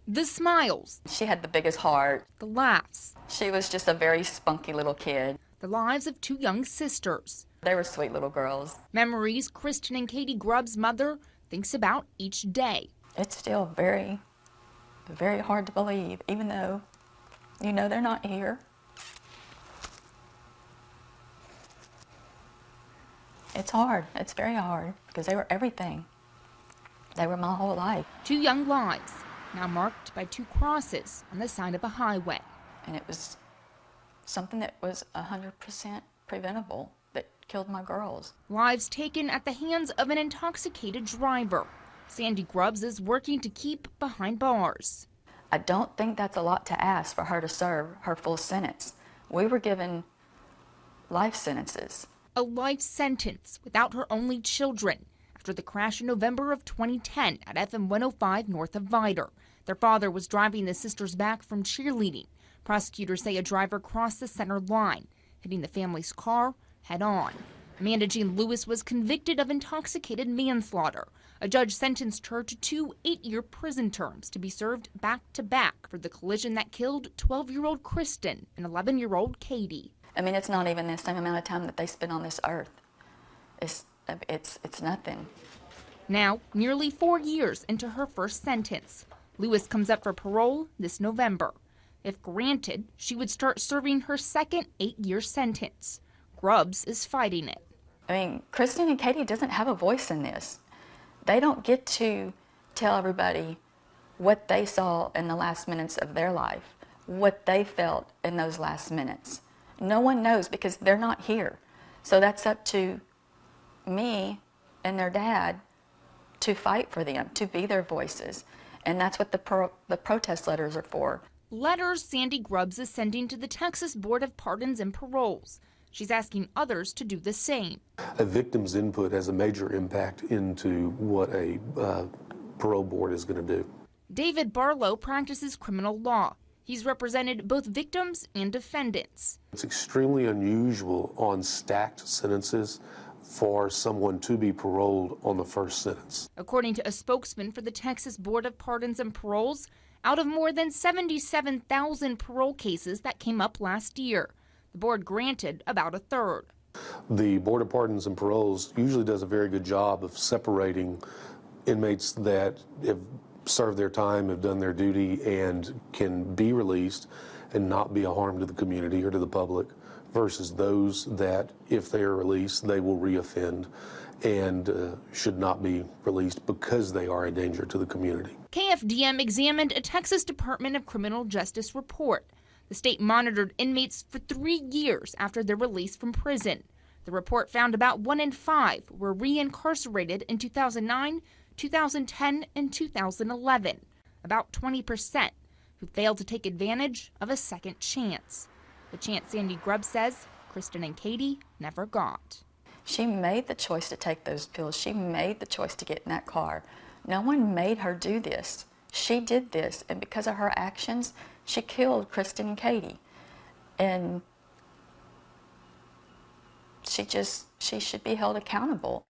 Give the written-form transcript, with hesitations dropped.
The smiles. She had the biggest heart. The laughs. She was just a very spunky little kid. The lives of two young sisters. They were sweet little girls. Memories Cristin and Katie Grubbs' mother thinks about each day. It's still very, very hard to believe, even though you know they're not here. It's hard. It's very hard because they were everything. They were my whole life. Two young lives, now marked by two crosses on the side of a highway. And it was something that was 100% preventable that killed my girls. Lives taken at the hands of an intoxicated driver. Sandy Grubbs is working to keep behind bars. I don't think that's a lot to ask for her to serve her full sentence. We were given life sentences. A life sentence without her only children after the crash in November of 2010 at FM 105 north of Fightht. Their father was driving the sisters back from cheerleading. Prosecutors say a driver crossed the center line, hitting the family's car head-on. Amanda Jean Lewis was convicted of intoxicated manslaughter. A judge sentenced her to 2 8-year prison terms to be served back-to-back for the collision that killed 12-year-old Cristin and 11-year-old Katie. I mean, it's not even the same amount of time that they spent on this earth. It's nothing. Now, nearly 4 years into her first sentence, Lewis comes up for parole this November. If granted, she would start serving her second 8-year sentence. Grubbs is fighting it. I mean, Cristin and Katie doesn't have a voice in this. They don't get to tell everybody what they saw in the last minutes of their life, what they felt in those last minutes. No one knows because they're not here. So that's up to me and their dad to fight for them, to be their voices. And that's what the protest letters are for. Letters Sandy Grubbs is sending to the Texas Board of Pardons and Paroles. She's asking others to do the same. A victim's input has a major impact into what a parole board is going to do. David Barlow practices criminal law. He's represented both victims and defendants. It's extremely unusual on stacked sentences for someone to be paroled on the first sentence. According to a spokesman for the Texas Board of Pardons and Paroles, out of more than 77,000 parole cases that came up last year, the board granted about a third. The Board of Pardons and Paroles usually does a very good job of separating inmates that have served their time, have done their duty, and can be released and not be a harm to the community or to the public, versus those that, if they are released, they will reoffend and should not be released because they are a danger to the community. KFDM examined a Texas Department of Criminal Justice report. The state monitored inmates for 3 years after their release from prison. The report found about 1 in 5 were reincarcerated in 2009, 2010, and 2011. About 20% who failed to take advantage of a second chance. The chance Sandy Grubbs says Cristin and Katie never got. She made the choice to take those pills. She made the choice to get in that car. No one made her do this. She did this, and because of her actions, she killed Cristin and Katie. And she should be held accountable.